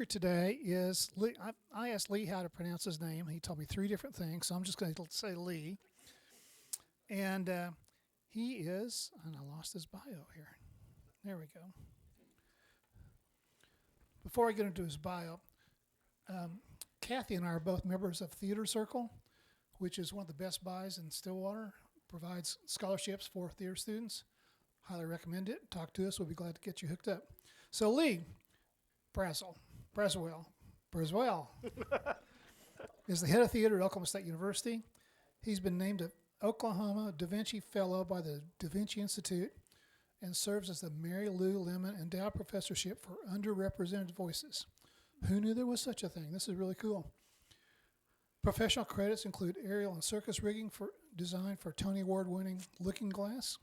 Here today is Lee. I asked Lee how to pronounce his name. He told me three different things, so I'm just going to say Lee. And he is, and I lost his bio here. There we go. Before I get into his bio, Kathy and I are both members of Theater Circle, which is one of the best buys in Stillwater. Provides scholarships for theater students. Highly recommend it. Talk to us. We'll be glad to get you hooked up. So Lee Brasuell, Brasuell, Brasuell is the head of theater at Oklahoma State University. He's been named an Oklahoma Da Vinci Fellow by the Da Vinci Institute and serves as the Mary Lou Lemon Endowed Professorship for Underrepresented Voices. Who knew there was such a thing? This is really cool. Professional credits include aerial and circus rigging for design for Tony Award-winning Looking Glass,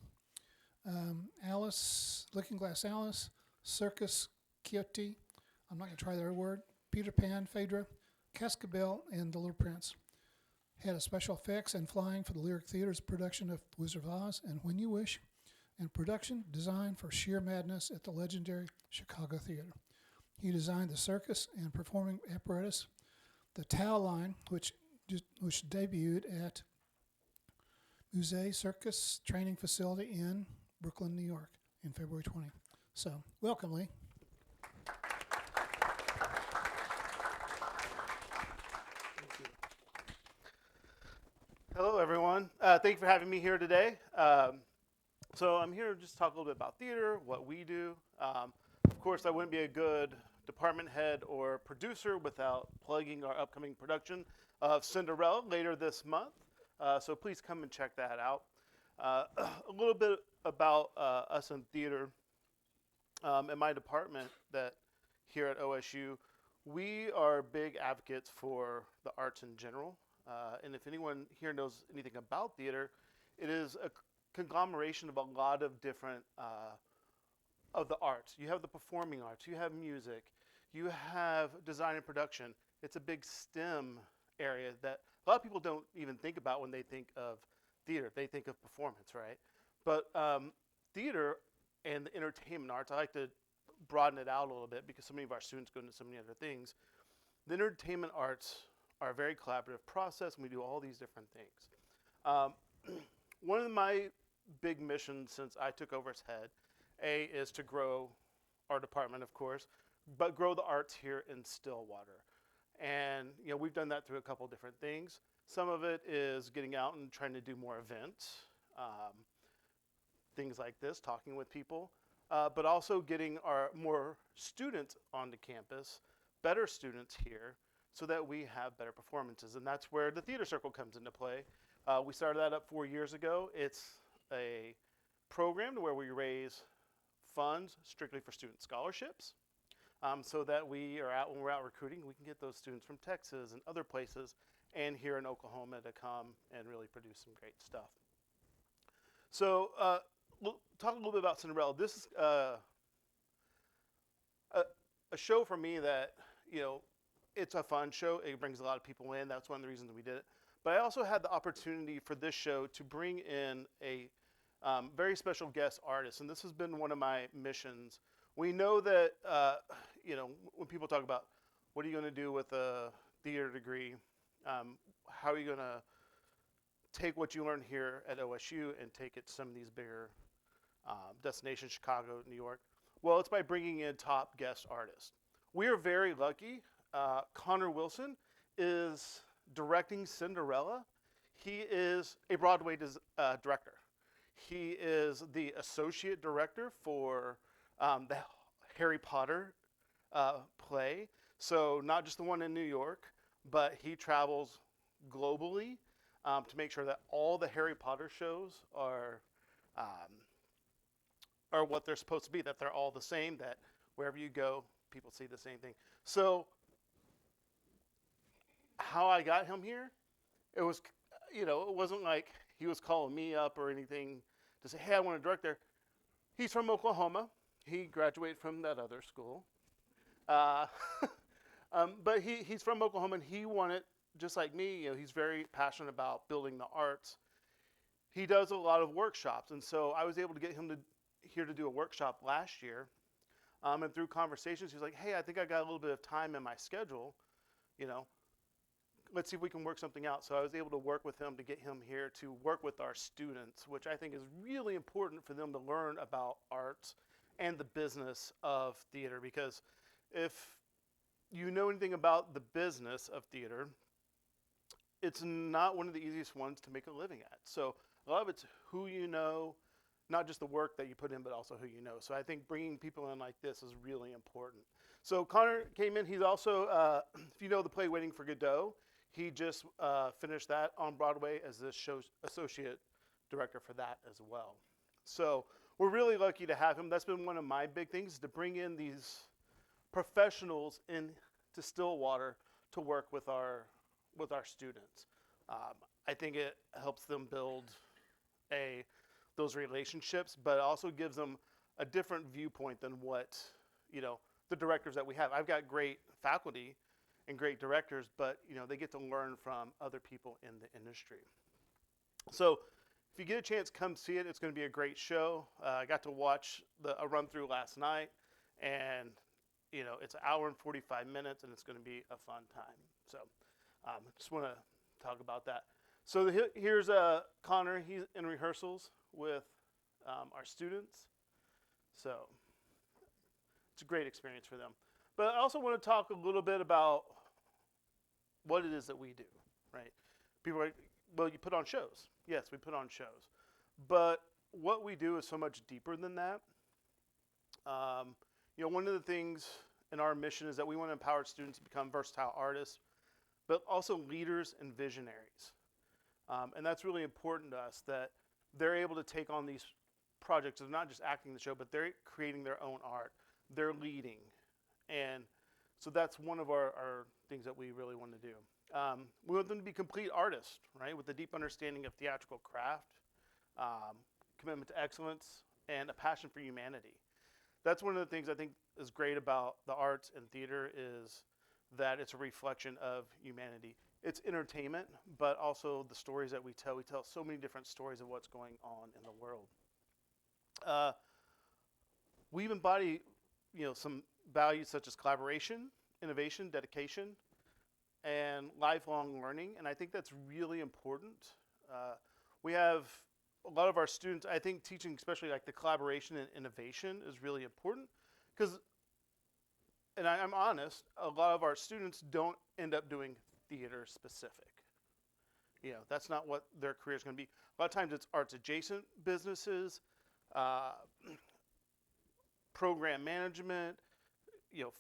Looking Glass Alice, Circus Quixote, I'm not going to try that word, Peter Pan, Phaedra, Cascabel, and The Little Prince. Head of special effects and flying for the Lyric Theater's production of Wizard of Oz and When You Wish, and production design for Sheer Madness at the legendary Chicago Theater. He designed the circus and performing apparatus, the Tau line, which debuted at Musée Circus Training Facility in Brooklyn, New York, in February 20. So, welcome, Lee. Hello, everyone. Thank you for having me here today. So I'm here to just talk a little bit about theater, what we do. Of course, I wouldn't be a good department head or producer without plugging our upcoming production of Cinderella later this month. So please come and check that out. A little bit about us in theater. In my department that here at OSU, we are big advocates for the arts in general. And if anyone here knows anything about theater, it is a conglomeration of a lot of different of the arts. You have the performing arts, you have music, you have design and production. It's a big STEM area that a lot of people don't even think about when they think of theater. They think of performance, right? But theater and the entertainment arts, I like to broaden it out a little bit because so many of our students go into so many other things. The entertainment arts are a very collaborative process, and we do all these different things. One of my big missions since I took over as head, is to grow our department, of course, but grow the arts here in Stillwater. And we've done that through a couple different things. Some of it is getting out and trying to do more events, things like this, talking with people, but also getting our more students onto campus, better students here, so that we have better performances. And that's where the Theater Circle comes into play. We started that up 4 years ago. It's a program where we raise funds strictly for student scholarships, so that when we're out recruiting, we can get those students from Texas and other places and here in Oklahoma to come and really produce some great stuff. So talk a little bit about Cinderella. This is a show for me that, it's a fun show. It brings a lot of people in. That's one of the reasons we did it. But I also had the opportunity for this show to bring in a very special guest artist. And this has been one of my missions. We know that, when people talk about what are you going to do with a theater degree, how are you going to take what you learn here at OSU and take it to some of these bigger destinations, Chicago, New York? Well, it's by bringing in top guest artists. We are very lucky. Connor Wilson is directing Cinderella. He is a Broadway director. He is the associate director for the Harry Potter play. So not just the one in New York, but he travels globally to make sure that all the Harry Potter shows are what they're supposed to be, that they're all the same, that wherever you go, people see the same thing. So how I got him here, it was, it wasn't like he was calling me up or anything to say, hey, I want to direct there. He's from Oklahoma. He graduated from that other school. But he's from Oklahoma, and he wanted, just like me, he's very passionate about building the arts. He does a lot of workshops, and so I was able to get him here to do a workshop last year And through conversations, he was like, hey, I think I got a little bit of time in my schedule, you know, let's see if we can work something out. So I was able to work with him to get him here to work with our students, which I think is really important for them to learn about arts and the business of theater. Because if you know anything about the business of theater, it's not one of the easiest ones to make a living at. So a lot of it's who you know, not just the work that you put in, but also who you know. So I think bringing people in like this is really important. So Connor came in. He's also, if you know the play Waiting for Godot, he just finished that on Broadway as the show's associate director for that as well. So we're really lucky to have him. That's been one of my big things, to bring in these professionals into Stillwater to work with our students. I think it helps them build those relationships, but also gives them a different viewpoint than what the directors that we have. I've got great faculty and great directors, but they get to learn from other people in the industry. So if you get a chance, come see it. It's going to be a great show. I got to watch a run through last night, and it's an hour and 45 minutes, and it's going to be a fun time. So just want to talk about that. So here's Connor. He's in rehearsals with our students. So it's a great experience for them. But I also want to talk a little bit about what it is that we do, right? People are like, well, you put on shows. Yes, we put on shows. But what we do is so much deeper than that. One of the things in our mission is that we want to empower students to become versatile artists, but also leaders and visionaries. And that's really important to us, that they're able to take on these projects of not just acting the show, but they're creating their own art. They're leading. And so that's one of our things that we really want to do. We want them to be complete artists, right, with a deep understanding of theatrical craft, commitment to excellence, and a passion for humanity. That's one of the things I think is great about the arts and theater, is that it's a reflection of humanity. It's entertainment, but also the stories that we tell. We tell so many different stories of what's going on in the world. We embody, some values such as collaboration, innovation, dedication, and lifelong learning, and I think that's really important. We have a lot of our students, I think teaching especially like the collaboration and innovation is really important, because, and I'm honest, a lot of our students don't end up doing theater specific. That's not what their career is going to be. A lot of times it's arts adjacent businesses, program management,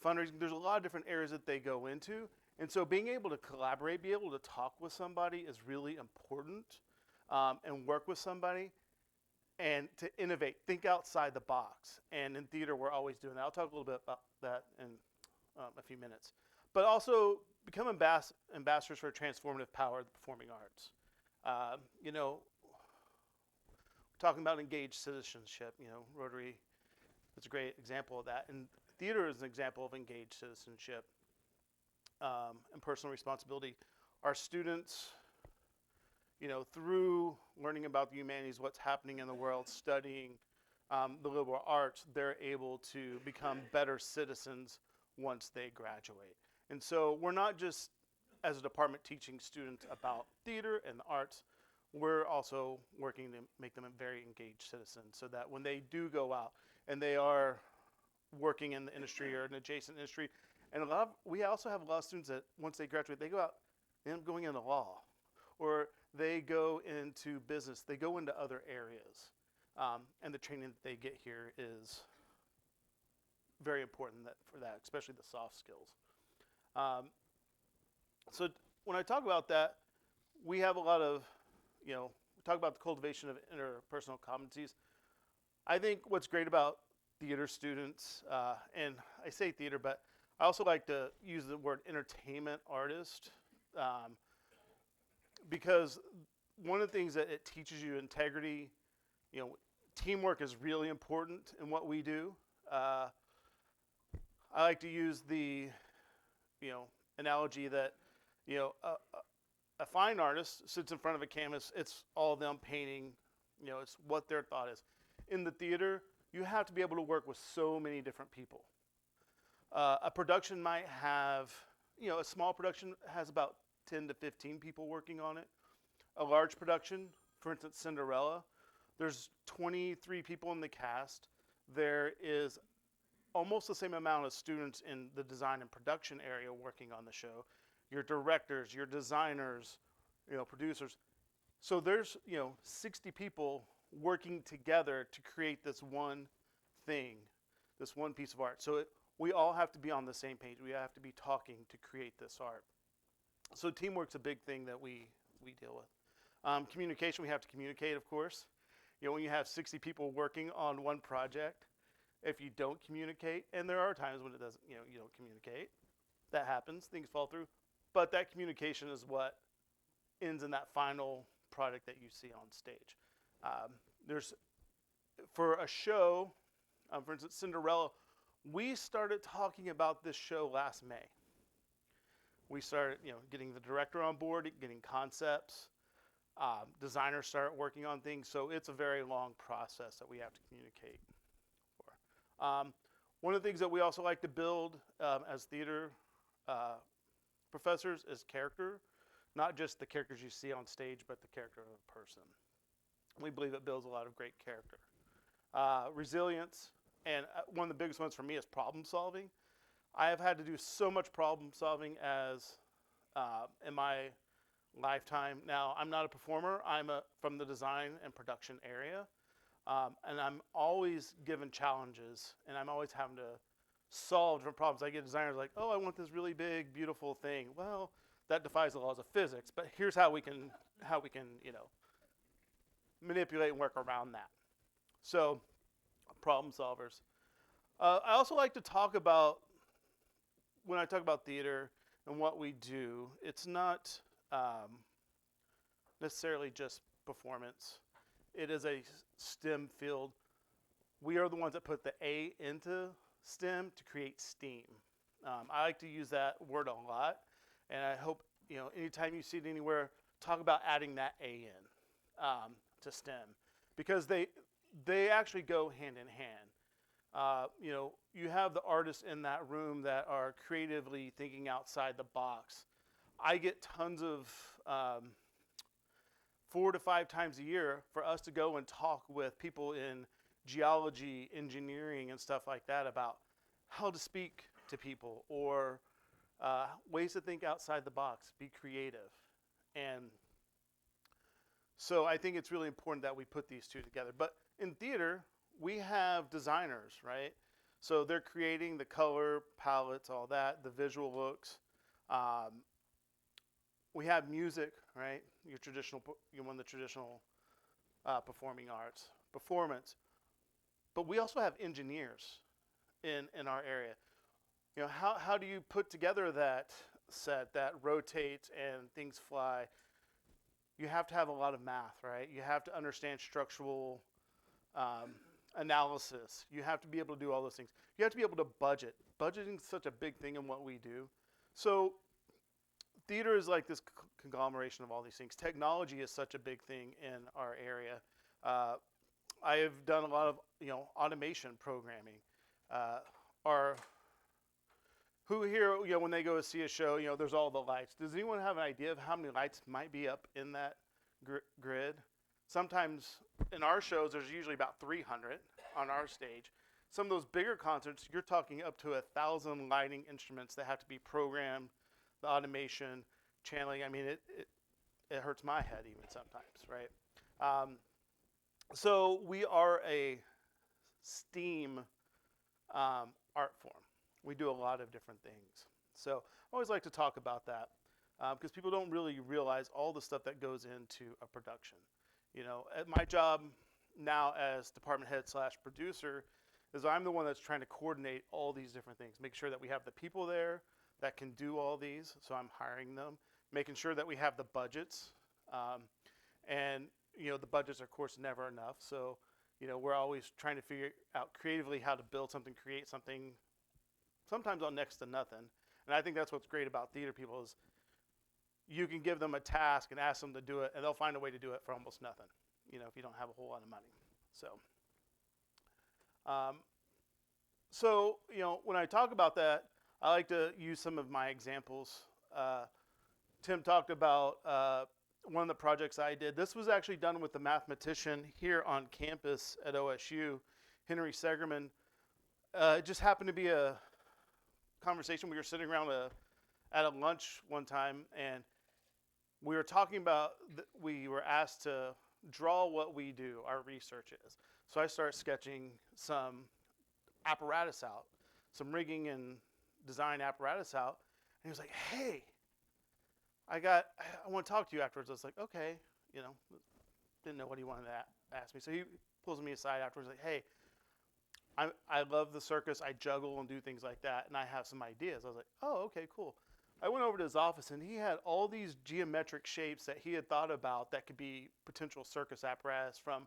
fundraising. There's a lot of different areas that they go into. And so being able to collaborate, be able to talk with somebody is really important, and work with somebody and to innovate, think outside the box. And in theater, we're always doing that. I'll talk a little bit about that in a few minutes. But also become ambassadors for transformative power of the performing arts. Talking about engaged citizenship, Rotary is a great example of that. And theater is an example of engaged citizenship and personal responsibility. Our students, through learning about the humanities, what's happening in the world, studying the liberal arts, they're able to become better citizens once they graduate. And so we're not just, as a department, teaching students about theater and the arts. We're also working to make them a very engaged citizens, so that when they do go out and they are working in the industry or an adjacent industry, and we also have a lot of students that once they graduate, they go out, they end up going into law, or they go into business, they go into other areas. And the training that they get here is very important for that, especially the soft skills. So when I talk about that, we have a lot of, we talk about the cultivation of interpersonal competencies. I think what's great about theater students, and I say theater, but I also like to use the word entertainment artist, because one of the things that it teaches you, integrity, teamwork is really important in what we do. I like to use the, analogy that, a fine artist sits in front of a canvas. It's all them painting, it's what their thought is. In the theater, you have to be able to work with so many different people. A production might have, a small production has about 10 to 15 people working on it. A large production, for instance, Cinderella, there's 23 people in the cast. There is almost the same amount of students in the design and production area working on the show. Your directors, your designers, producers. So there's, 60 people working together to create this one thing, this one piece of art. So we all have to be on the same page. We have to be talking to create this art. So teamwork's a big thing that we deal with. Communication, we have to communicate, of course. When you have 60 people working on one project, if you don't communicate, and there are times when it doesn't, you don't communicate, that happens, things fall through, but that communication is what ends in that final product that you see on stage. For a show, for instance, Cinderella, we started talking about this show last May. We started, getting the director on board, getting concepts. Designers start working on things, so it's a very long process that we have to communicate for. One of the things that we also like to build as theater professors is character, not just the characters you see on stage, but the character of a person. We believe it builds a lot of great character. Resilience, and one of the biggest ones for me is problem solving. I have had to do so much problem solving in my lifetime. Now, I'm not a performer. I'm from the design and production area. And I'm always given challenges, and I'm always having to solve different problems. I get designers like, oh, I want this really big, beautiful thing. Well, that defies the laws of physics, but here's how we can manipulate and work around that. So, problem solvers. I also like to talk about, when I talk about theater and what we do, it's not necessarily just performance. It is a STEM field. We are the ones that put the A into STEM to create STEAM. I like to use that word a lot, and I hope, anytime you see it anywhere, talk about adding that A in to STEM, because they actually go hand in hand. You have the artists in that room that are creatively thinking outside the box. I get tons of 4 to 5 times a year for us to go and talk with people in geology, engineering, and stuff like that about how to speak to people, or ways to think outside the box, be creative. And so I think it's really important that we put these two together. But in theater, we have designers, right? So they're creating the color palettes, all that, the visual looks. We have music, right? One of the traditional performing arts, performance. But we also have engineers in our area. How do you put together that set that rotates and things fly? You have to have a lot of math, right? You have to understand structural analysis. You have to be able to do all those things. You have to be able to budget. Budgeting is such a big thing in what we do. So theater is like this conglomeration of all these things. Technology is such a big thing in our area. I have done a lot of automation programming. Who here, when they go to see a show, there's all the lights. Does anyone have an idea of how many lights might be up in that grid? Sometimes in our shows, there's usually about 300 on our stage. Some of those bigger concerts, you're talking up to 1,000 lighting instruments that have to be programmed, the automation, channeling. I mean, it hurts my head even sometimes, right? So we are a STEAM art form. We do a lot of different things. So I always like to talk about that because people don't really realize all the stuff that goes into a production. At my job now as department head / producer is I'm the one that's trying to coordinate all these different things, make sure that we have the people there that can do all these. So I'm hiring them, making sure that we have the budgets. And the budgets are, of course, never enough. So, we're always trying to figure out creatively how to build something, create something, sometimes on next to nothing. And I think that's what's great about theater people is you can give them a task and ask them to do it, and they'll find a way to do it for almost nothing, if you don't have a whole lot of money. So Um, so, when I talk about that, I like to use some of my examples. Tim talked about one of the projects I did. This was actually done with the mathematician here on campus at OSU, Henry Segerman. It just happened to be a conversation. We were sitting around at a lunch one time, and we were talking about, we were asked to draw what we do, our research is. So I started sketching some apparatus out, some rigging and design apparatus out. And he was like, hey, I want to talk to you afterwards. I was like, okay, didn't know what he wanted to ask me. So he pulls me aside afterwards, like, hey, I love the circus. I juggle and do things like that, and I have some ideas. I was like, oh, okay, cool. I went over to his office, and he had all these geometric shapes that he had thought about that could be potential circus apparatus from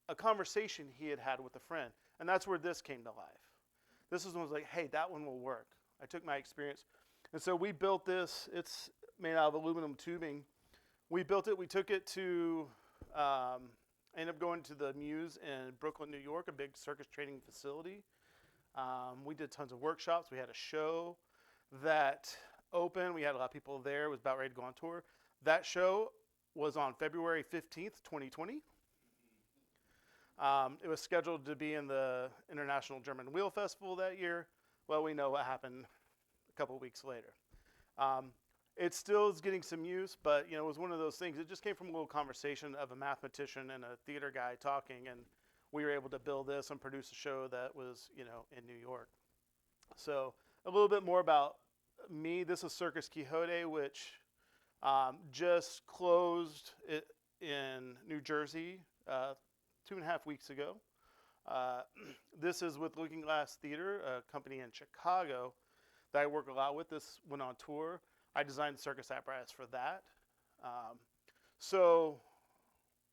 a conversation he had had with a friend. And that's where this came to life. This is when I was like, hey, that one will work. I took my experience. And so we built this. It's made out of aluminum tubing. We built it. We took it to, ended up going to the Muse in Brooklyn, New York, a big circus training facility. We did tons of workshops. We had a show that opened. We had a lot of people there. It was about ready to go on tour. That show was on February 15th, 2020. It was scheduled to be in the International German Wheel Festival that year. Well, we know what happened a couple weeks later. It still is getting some use, but it was one of those things. It just came from a little conversation of a mathematician and a theater guy talking, and we were able to build this and produce a show that was, in New York. So a little bit more about me. This is Circus Quixote, which just closed in New Jersey 2.5 weeks ago. This is with Looking Glass Theater, a company in Chicago that I work a lot with. This went on tour. I designed the circus apparatus for that. So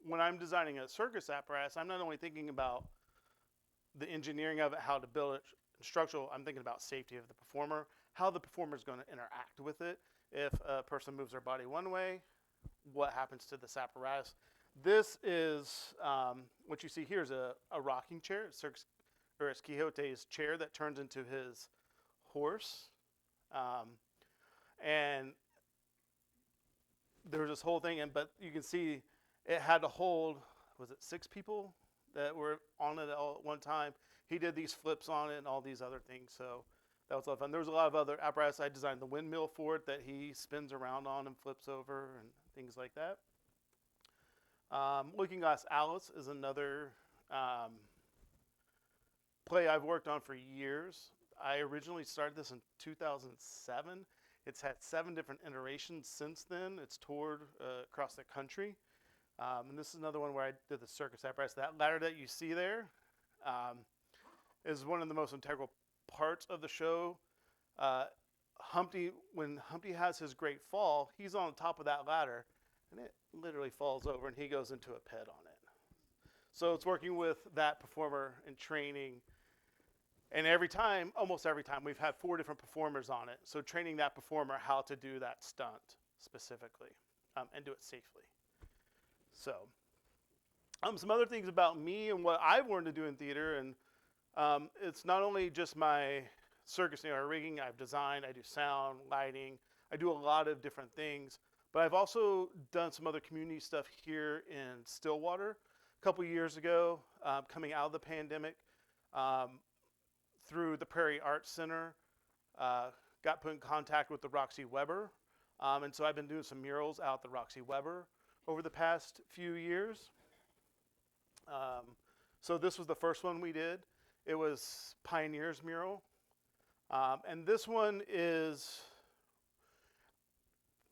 when I'm designing a circus apparatus, I'm not only thinking about the engineering of it, how to build it, structural, I'm thinking about safety of the performer, how the performer is going to interact with it. If a person moves their body one way, what happens to this apparatus? This is, what you see here is a rocking chair. It's Quixote's chair that turns into his horse. And there was this whole thing, but you can see it had to hold, was it 6 people that were on it all at one time? He did these flips on it and all these other things, so that was a lot of fun. There was a lot of other apparatus. I designed the windmill for it that he spins around on and flips over and things like that. Looking Glass Alice is another play I've worked on for years. I originally started this in 2007. It's had 7 different iterations since then. It's toured across the country. And this is another one where I did the circus apparatus. That ladder that you see there is one of the most integral parts of the show. Humpty, when Humpty has his great fall, he's on top of that ladder, and it literally falls over, and he goes into a pit on it. So it's working with that performer and training. And almost every time, we've had 4 different performers on it. So training that performer how to do that stunt specifically and do it safely. So some other things about me and what I've learned to do in theater. And it's not only just my circus rigging. I've designed, I do sound, lighting. I do a lot of different things. But I've also done some other community stuff here in Stillwater. A couple years ago, coming out of the pandemic, through the Prairie Arts Center, got put in contact with the Roxy Weber. And so I've been doing some murals out at the Roxy Weber over the past few years. So this was the first one we did. It was Pioneers mural. And this one is,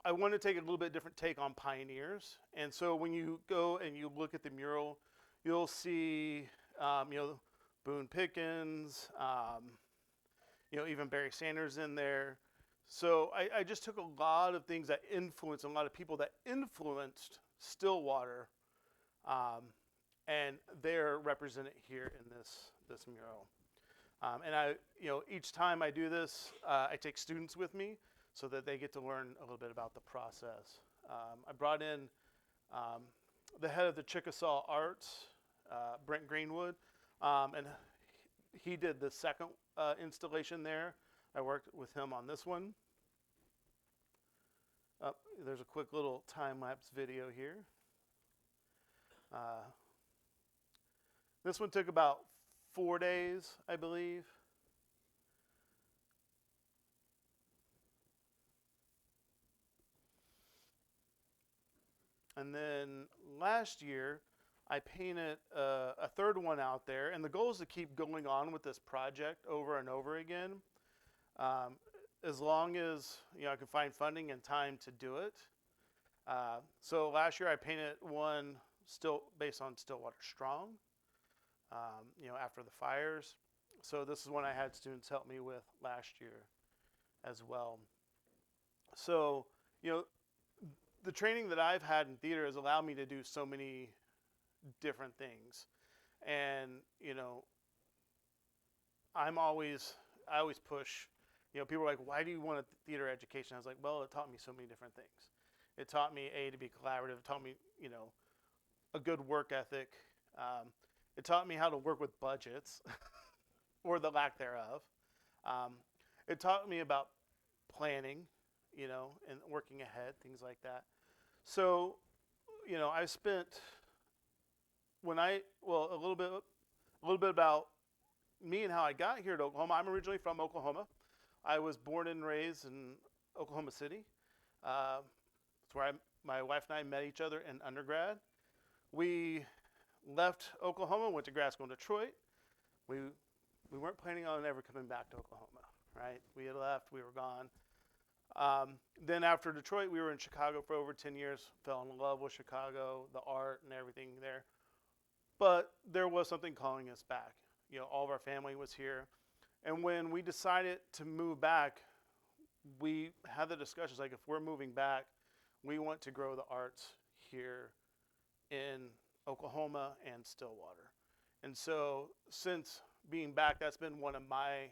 I want to take a little bit different take on Pioneers. And so when you go and you look at the mural, you'll see, Boone Pickens, even Barry Sanders in there. So I just took a lot of things that influenced, a lot of people that influenced Stillwater, and they're represented here in this mural. And each time I do this, I take students with me so that they get to learn a little bit about the process. I brought in the head of the Chickasaw Arts, Brent Greenwood, and he did the second installation there. I worked with him on this one. There's a quick little time-lapse video here. This one took about 4 days, I believe. And then last year, I painted a third one out there, and the goal is to keep going on with this project over and over again, as long as I can find funding and time to do it. So last year I painted one still based on Stillwater Strong, after the fires. So this is one I had students help me with last year as well. So, the training that I've had in theater has allowed me to do so many different things. And, I always push, people are like, why do you want a theater education? I was like, well, it taught me so many different things. It taught me, to be collaborative. It taught me, a good work ethic. It taught me how to work with budgets or the lack thereof. It taught me about planning, and working ahead, things like that. So, I spent a little bit about me and how I got here to Oklahoma. I'm originally from Oklahoma. I was born and raised in Oklahoma City. That's where my wife and I met each other in undergrad. We left Oklahoma, went to grad school in Detroit. We weren't planning on ever coming back to Oklahoma, right? We had left, we were gone. Then after Detroit, we were in Chicago for over 10 years, fell in love with Chicago, the art and everything there. But there was something calling us back. All of our family was here. And when we decided to move back, we had the discussions like, if we're moving back, we want to grow the arts here in Oklahoma and Stillwater. And so since being back, that's been one of my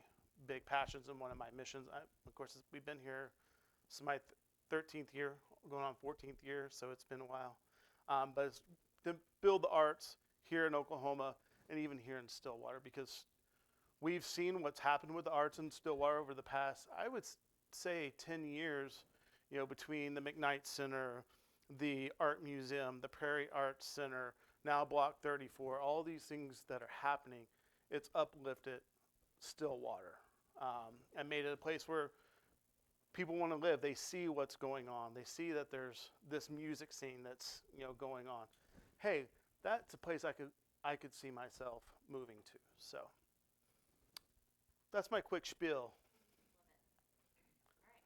big passions and one of my missions. Of course, we've been here. This is my 13th year, going on 14th year, so it's been a while. But it's to build the arts here in Oklahoma and even here in Stillwater, because we've seen what's happened with the arts in Stillwater over the past, I would say, 10 years, between the McKnight Center, the Art Museum, the Prairie Arts Center, now Block 34, all these things that are happening. It's uplifted Stillwater and made it a place where people want to live. They see what's going on. They see that there's this music scene that's going on. Hey, that's a place I could see myself moving to. So that's my quick spiel.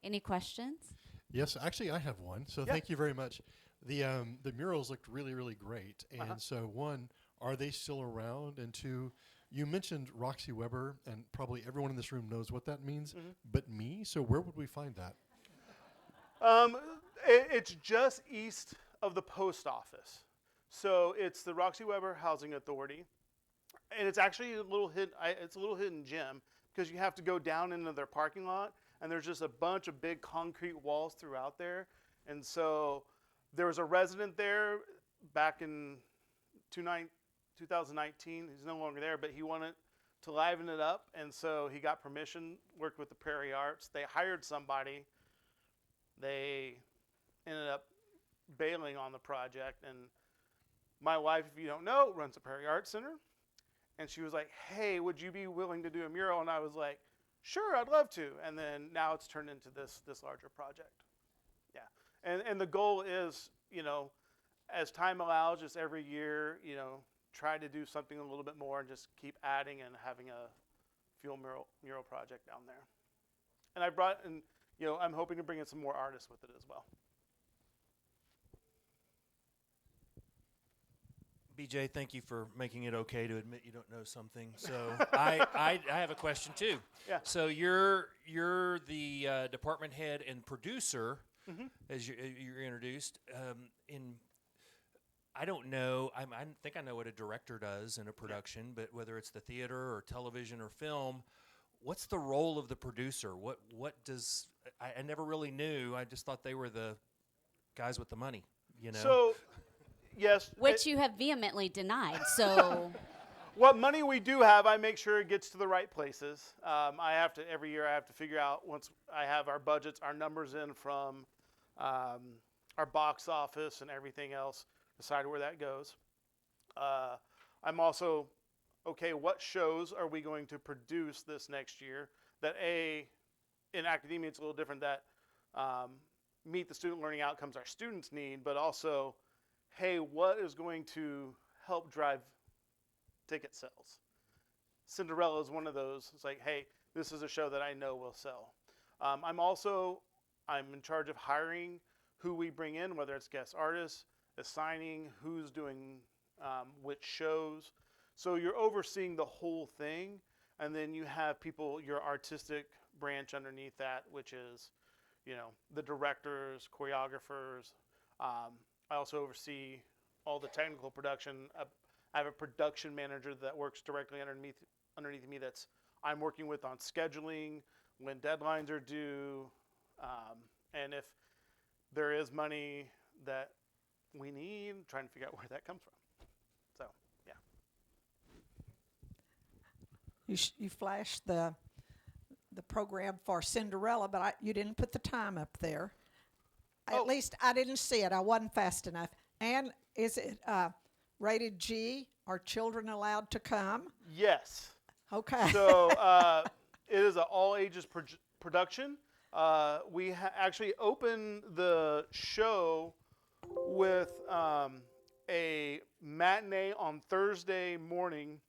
Any questions? Yes, actually, I have one. So thank you very much. The murals looked really, really great. And so, one, are they still around? And two, you mentioned Roxy Weber, and probably everyone in this room knows what that means, but me. So where would we find that? It's just east of the post office. So it's the Roxy Weber Housing Authority, and it's actually a little hidden gem, because you have to go down into their parking lot, and there's just a bunch of big concrete walls throughout there. And so there was a resident there back in 2019. He's no longer there, but he wanted to liven it up, and so he got permission, worked with the Prairie Arts. They hired somebody. They ended up bailing on the project, and my wife, if you don't know, runs the Prairie Arts Center, and she was like, hey, would you be willing to do a mural? And I was like, sure, I'd love to. And then now it's turned into this larger project. Yeah. And the goal is, as time allows, just every year, try to do something a little bit more and just keep adding and having a fuel mural project down there. And I'm hoping to bring in some more artists with it as well. BJ, thank you for making it okay to admit you don't know something. So I have a question too. Yeah. So you're the department head and producer, as you're introduced. I don't know. I think I know what a director does in a production, but whether it's the theater or television or film, what's the role of the producer? What does I never really knew. I just thought they were the guys with the money. So. Yes. Which you have vehemently denied, so. what money we do have, I make sure it gets to the right places. Every year I have to figure out, once I have our budgets, our numbers in from our box office and everything else, decide where that goes. I'm also, okay, what shows are we going to produce this next year that in academia it's a little different, that meet the student learning outcomes our students need, but also, hey, what is going to help drive ticket sales? Cinderella is one of those. It's like, hey, this is a show that I know will sell. I'm in charge of hiring who we bring in, whether it's guest artists, assigning who's doing which shows. So you're overseeing the whole thing, and then you have people, your artistic branch underneath that, which is, the directors, choreographers. I also oversee all the technical production. I have a production manager that works directly underneath me that I'm working with on scheduling, when deadlines are due, and if there is money that we need, trying to figure out where that comes from. So, yeah. You flashed the program for Cinderella, but you didn't put the time up there. Oh. At least I didn't see it. I wasn't fast enough. And is it rated G? Are children allowed to come? Yes. Okay. So it is an all-ages production. We actually opened the show with a matinee on Thursday morning,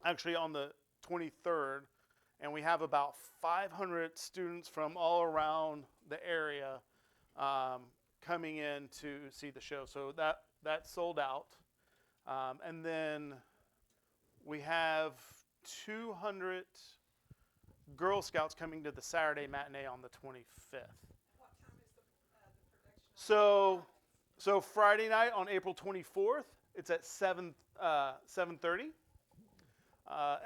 actually on the 23rd, and we have about 500 students from all around the area coming in to see the show. So that sold out. And then we have 200 Girl Scouts coming to the Saturday matinee on the 25th. What time is the production? So Friday night on April 24th, it's at 7:30.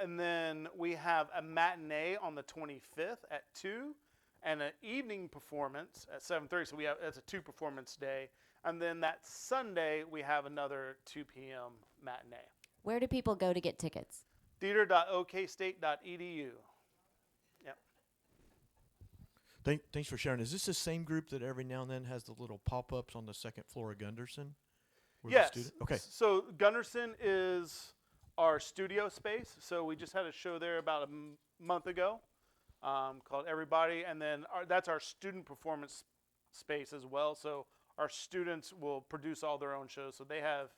And then we have a matinee on the 25th at 2, and an evening performance at 7:30. So it's a 2-performance day. And then that Sunday, we have another 2 p.m. matinee. Where do people go to get tickets? theater.okstate.edu. Yep. Thanks for sharing. Is this the same group that every now and then has the little pop-ups on the second floor of Gunderson? Yes. Okay. So Gunderson is our studio space. So we just had a show there about a month ago called Everybody. And then that's our student performance space as well. So our students will produce all their own shows. So they have,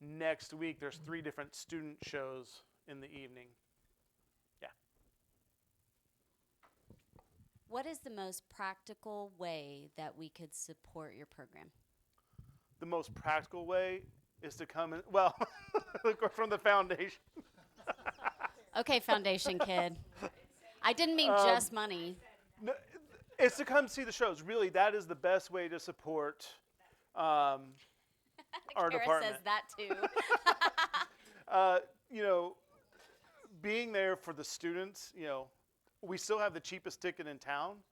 next week, there's 3 different student shows in the evening. Yeah. What is the most practical way that we could support your program? The most practical way is to come in, well, from the foundation. Okay, foundation kid. I didn't mean just money. No, it's to come see the shows. Really, that is the best way to support our Kara department. says that too. Being there for the students, we still have the cheapest ticket in town.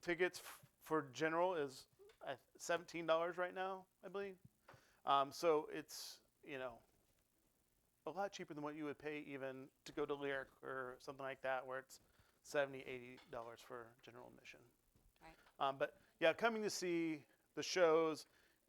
Tickets for general is $17 right now, I believe. So it's, a lot cheaper than what you would pay even to go to Lyric or something like that, where it's $70, $80 for general admission. Right. But yeah, coming to see the shows,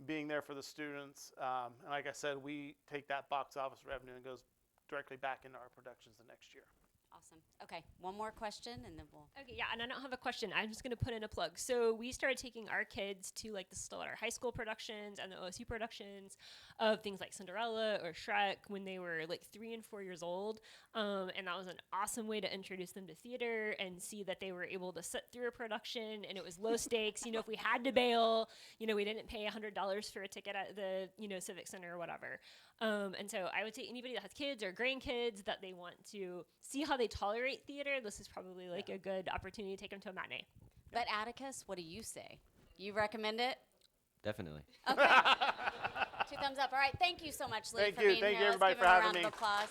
being there for the students, and like I said, we take that box office revenue and goes directly back into our productions the next year. Awesome. Okay, one more question and then we'll. Okay, yeah, and I don't have a question. I'm just going to put in a plug. So we started taking our kids to like the Stillwater High School productions and the OSU productions of things like Cinderella or Shrek when they were like 3 and 4 years old. And that was an awesome way to introduce them to theater and see that they were able to sit through a production and it was low stakes. If we had to bail, we didn't pay $100 for a ticket at the, Civic Center or whatever. And so I would say anybody that has kids or grandkids that they want to see how they tolerate theater, this is probably like a good opportunity to take them to a matinee. But Atticus, what do you say? You recommend it? Definitely. Okay. 2 thumbs up. All right. Thank you so much, Lee, Thank for you. being Thank here. you, Let's everybody, give for him a having round me. of applause.